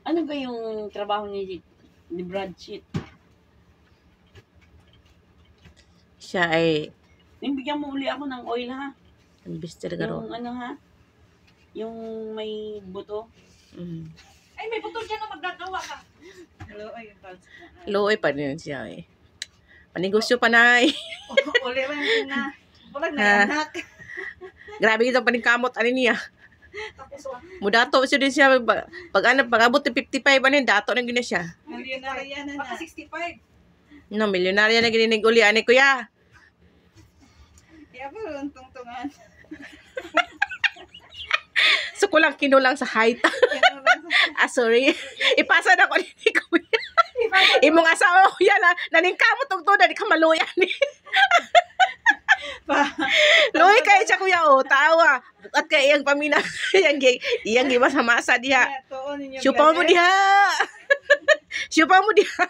Ano ba yung trabaho ni Brad Pitt? Siya ay Bigyan mo uli ako ng oil ha. investor garo. Yung ano ha? Yung may buto. Ay, may buto dyan na magagawa ka. Hello, ay, Looy pa din siya eh. Panegosyo pa na eh. Uli lang na. Walang Ha. anak. Grabe kita paningkamot ano niya. Tapos, Mudato siya din siya pag abot ng 55 ano dato na gina siya. milyonarya na na. Baka 65. No, milyonarya na gini uli ani kuya. Kaya po, tungtungan. So kulang kinulang sa height. Sorry. Ipasa na ko ni kuya. Imong asawa ko yan ha. Naningkamot og tuda di ka maluyan ni. Luy kay siya kuya oh, tawa. At kay iyang pamina, iyang gimasa-masa diha. Syupa mo diha. Syupa mo diha.